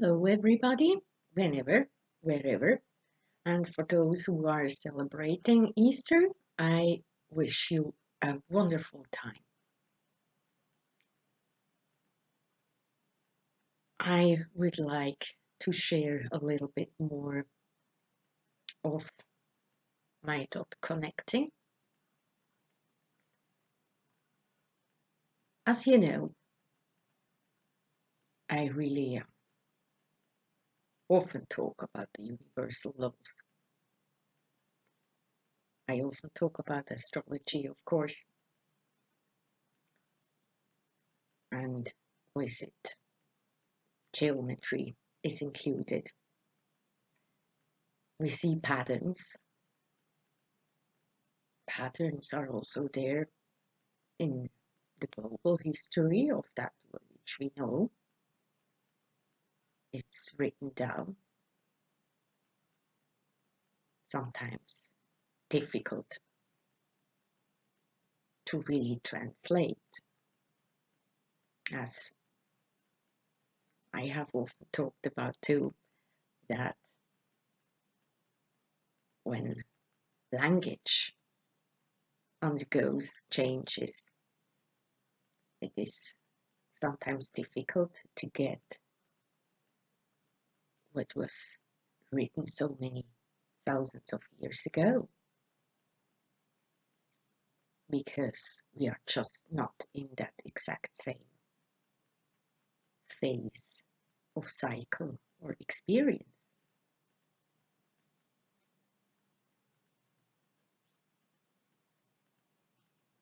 Hello, everybody, whenever, wherever. And for those who are celebrating Easter, I wish you a wonderful time. I would like to share a little bit more of my dot connecting. As you know, I really often talk about the universal laws. I often talk about astrology, of course, and with it, geometry is included. We see patterns. Patterns are also there in the global history of that which we know. It's written down, sometimes difficult to really translate, as I have often talked about too, that when language undergoes changes, it is sometimes difficult to get what was written so many thousands of years ago, because we are just not in that exact same phase of cycle or experience.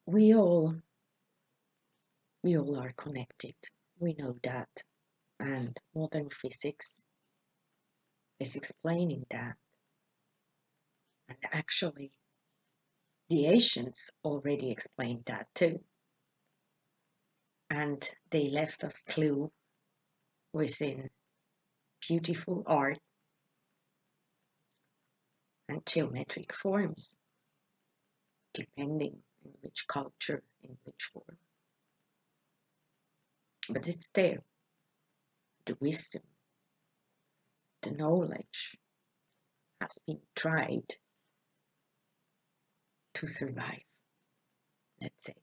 We all we all are connected. We know that. And modern physics is explaining that. And actually, the ancients already explained that too. And they left us clue within beautiful art and geometric forms, depending in which culture, in which form. But it's there. The wisdom, the knowledge has been tried to survive, let's say.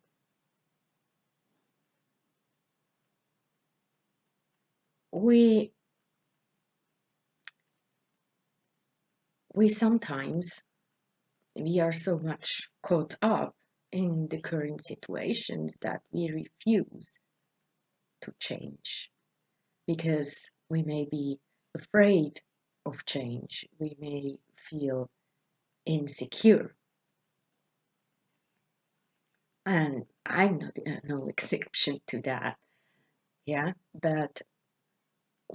We we sometimes we are so much caught up in the current situations that we refuse to change because we may be afraid of change. We may feel insecure. And I'm not no exception to that. Yeah. But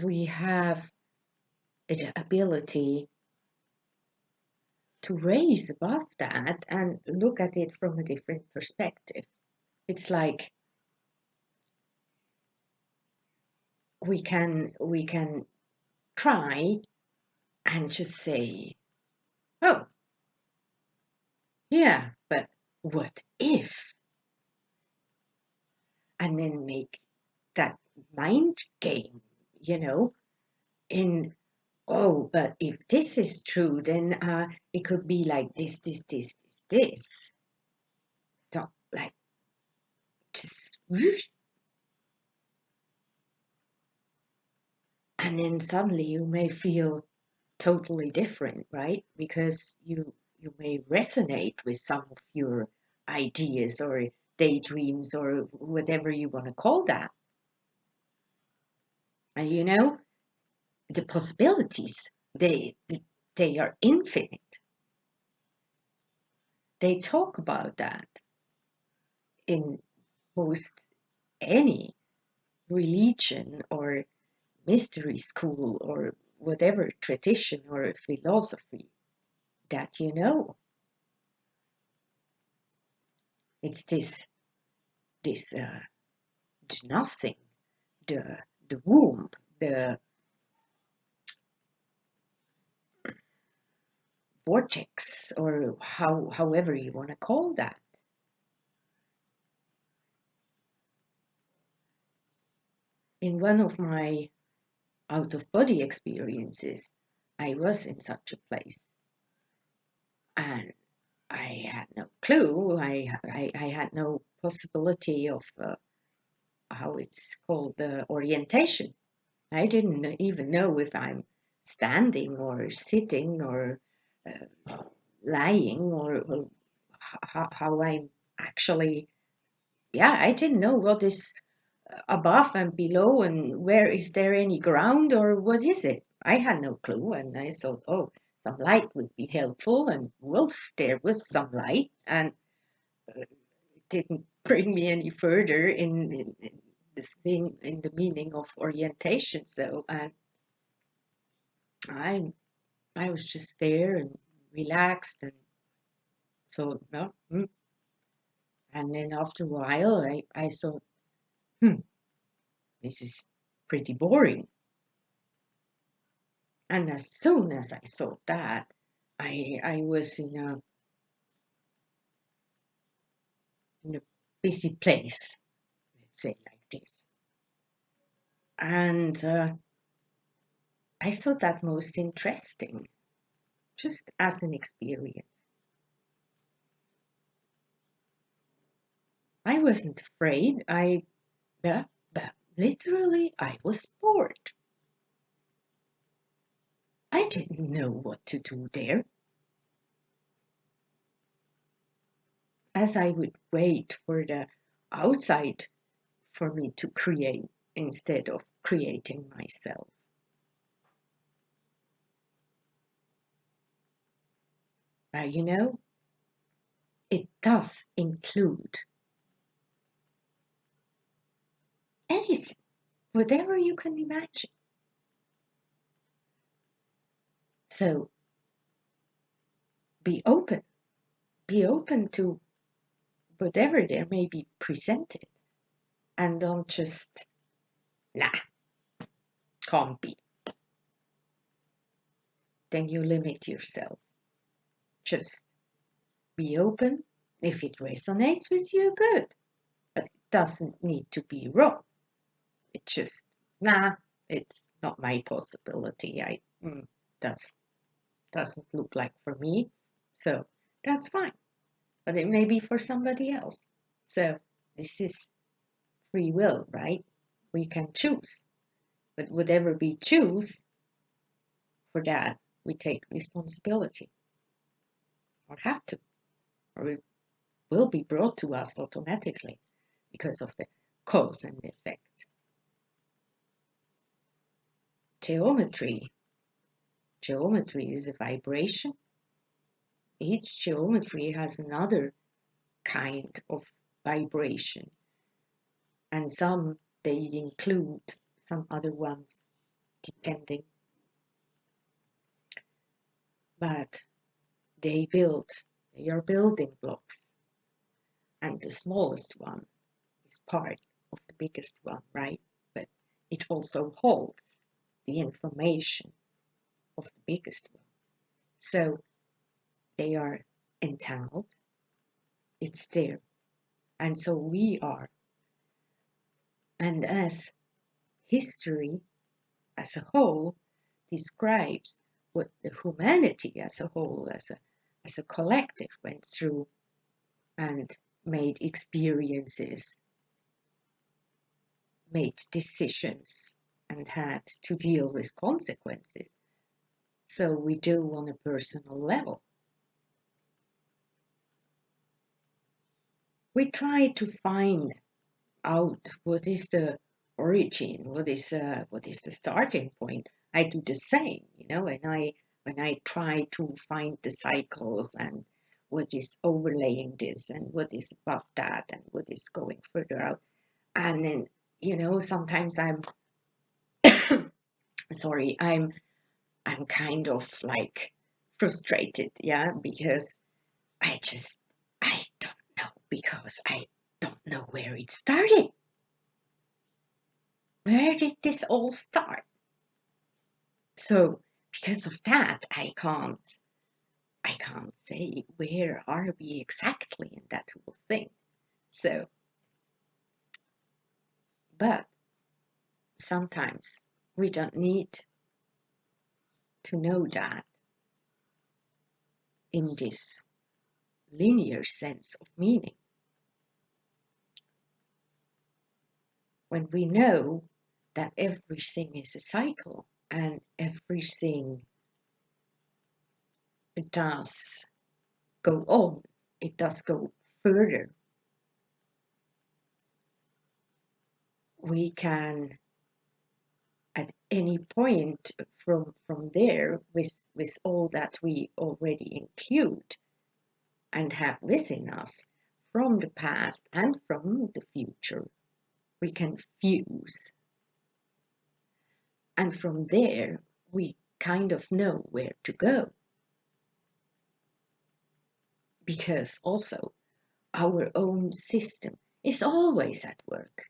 we have the ability to raise above that and look at it from a different perspective. It's like we can try and just say, oh, yeah, but what if? And then make that mind game, you know, in, oh, but if this is true, then it could be like this. So, like, just, whoosh, and then suddenly you may feel totally different, right? Because you may resonate with some of your ideas or daydreams or whatever you want to call that. And the possibilities, they are infinite. They talk about that in most any religion or mystery school or whatever tradition or philosophy that it's this the nothing, the womb, the vortex, or however you want to call that. In one of my out of body experiences, I was in such a place. And I had no clue. I had no possibility of how it's called, orientation. I didn't even know if I'm standing or sitting or lying or how I'm actually. Yeah, I didn't know what is above and below and where is there any ground or what is it. I had no clue, and I thought, oh, some light would be helpful, and woof, there was some light, and it didn't bring me any further in the thing, in the meaning of orientation. So I I was just there and relaxed and thought, no, and then after a while I thought, hmm, this is pretty boring. And as soon as I saw that, I was in a busy place, let's say like this. And I thought that most interesting, just as an experience. I wasn't afraid. But literally, I was bored. I didn't know what to do there. As I would wait for the outside for me to create instead of creating myself. You know, it does include anything, whatever you can imagine. So be open, be open to whatever there may be presented, and don't just, nah, can't be. Then you limit yourself. Just be open. If it resonates with you, good. But it doesn't need to be wrong. It's just, nah, it's not my possibility. That doesn't look like for me. So that's fine. But it may be for somebody else. So this is free will, right? We can choose. But whatever we choose, for that, we take responsibility or have to, or it will be brought to us automatically because of the cause and effect. Geometry. Geometry is a vibration. Each geometry has another kind of vibration, and some they include some other ones depending, but they are building blocks, and the smallest one is part of the biggest one, right? But it also holds the information of the biggest one. So they are entangled, it's there, and so we are. And as history as a whole describes what the humanity as a whole, as a collective, went through and made experiences, made decisions, and had to deal with consequences. So we do on a personal level. We try to find out what is the origin, what is the starting point. I do the same, when I try to find the cycles and what is overlaying this and what is above that and what is going further out. And then, sometimes I'm sorry, I'm kind of like frustrated, yeah, because I just I don't know, because I don't know where it started. Where did this all start? So because of that, I can't say where are we exactly in that whole thing. So, but sometimes, We don't need to know that in this linear sense of meaning. When we know that everything is a cycle and everything does go on, it does go further, we can at any point from there with all that we already include and have within us from the past and from the future, we can fuse. And from there, we kind of know where to go. Because also, our own system is always at work.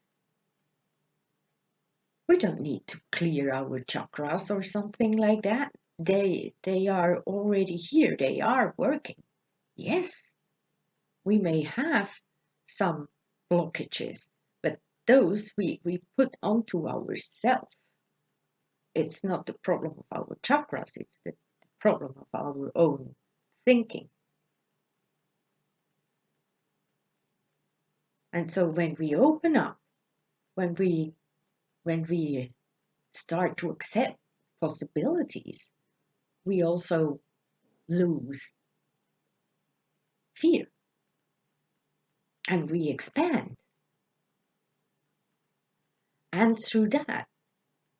We don't need to clear our chakras or something like that. They are already here, they are working. Yes, we may have some blockages, but those we put onto ourselves. It's not the problem of our chakras, it's the problem of our own thinking. And so when we open up, when we start to accept possibilities, we also lose fear and we expand. And through that,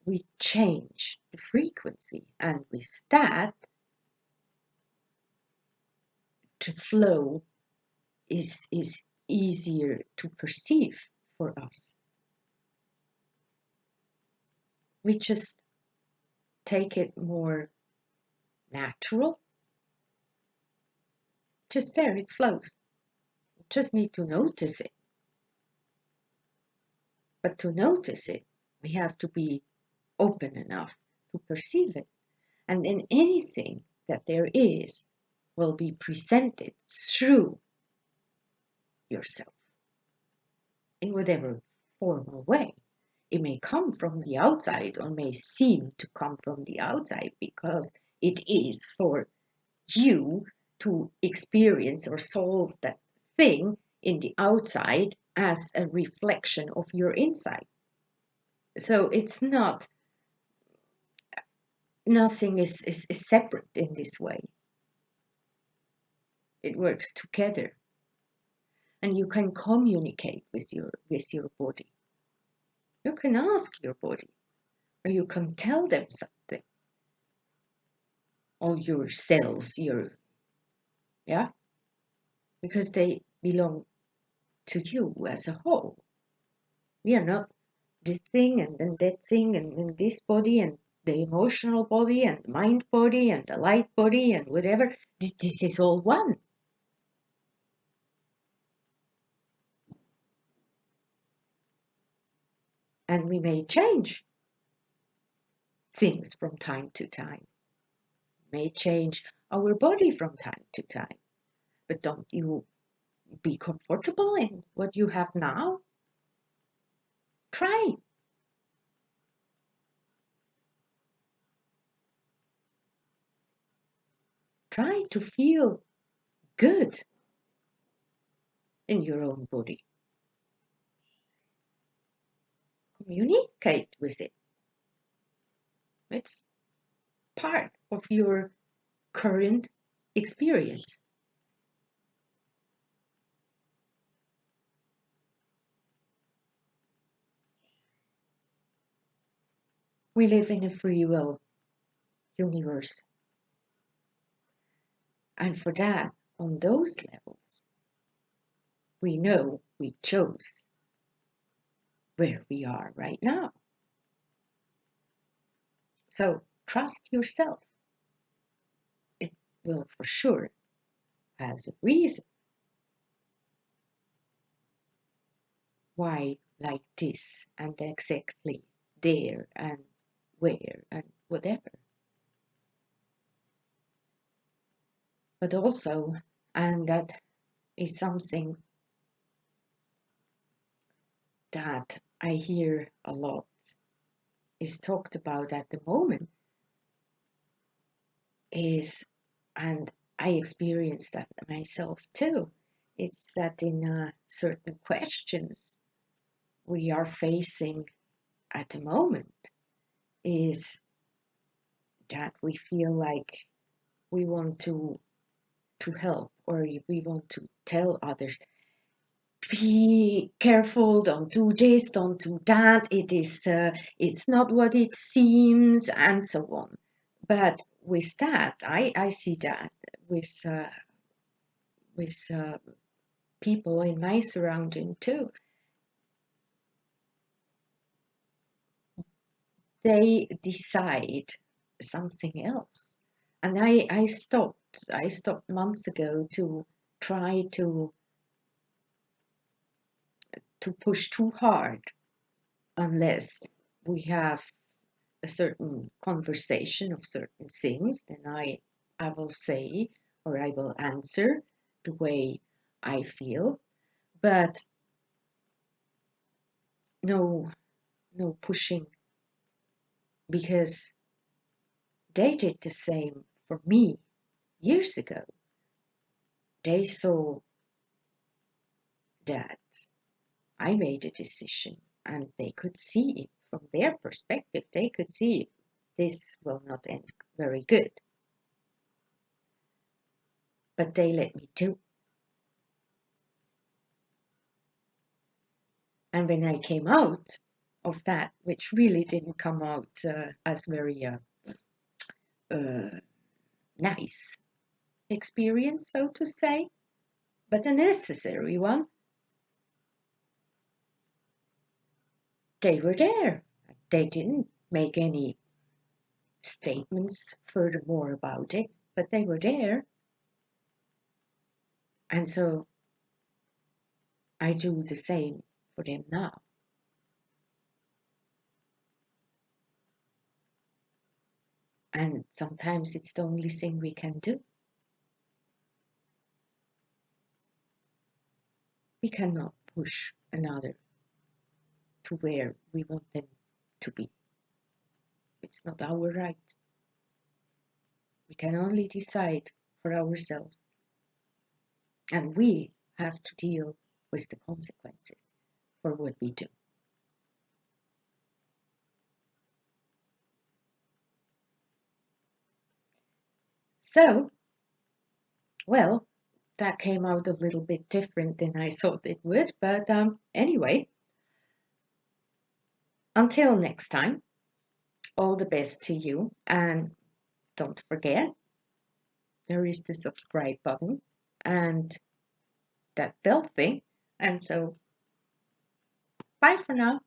we change the frequency, and with that, the flow is easier to perceive for us. We just take it more natural. Just there, it flows. You just need to notice it. But to notice it, we have to be open enough to perceive it. And then anything that there is will be presented through yourself in whatever form or way. It may come from the outside or may seem to come from the outside because it is for you to experience or solve that thing in the outside as a reflection of your inside. So it's not, nothing is separate in this way. It works together. And you can communicate with your body. You can ask your body, or you can tell them something. All your cells, yeah, because they belong to you as a whole. We are not this thing and then that thing and this body and the emotional body and the mind body and the light body and whatever. This is all one. And we may change things from time to time. May change our body from time to time. But don't you be comfortable in what you have now? Try. Try to feel good in your own body. Communicate with it. It's part of your current experience. We live in a free will universe. And for that, on those levels, we know we chose where we are right now. So trust yourself. It will for sure has a reason why like this and exactly there and where and whatever. But also, and that is something that I hear a lot is talked about at the moment is, and I experienced that myself too, it's that in certain questions we are facing at the moment is that we feel like we want to help, or we want to tell others, be careful, don't do this, don't do that, it's not what it seems, and so on. But with that, I see that with people in my surrounding too. They decide something else. And I stopped months ago to try to push too hard unless we have a certain conversation of certain things, then I will say, or I will answer the way I feel, but no, no pushing, because they did the same for me years ago. They saw that I made a decision, and they could see from their perspective, they could see this will not end very good, but they let me do. And when I came out of that, which really didn't come out as very uh, nice experience, so to say, but a necessary one, they were there. They didn't make any statements furthermore about it, but they were there. And so I do the same for them now. And sometimes it's the only thing we can do. We cannot push another to where we want them to be. It's not our right. We can only decide for ourselves. And we have to deal with the consequences for what we do. So, well, that came out a little bit different than I thought it would. But anyway, until next time, all the best to you. And don't forget, there is the subscribe button and that bell thing. And so, bye for now.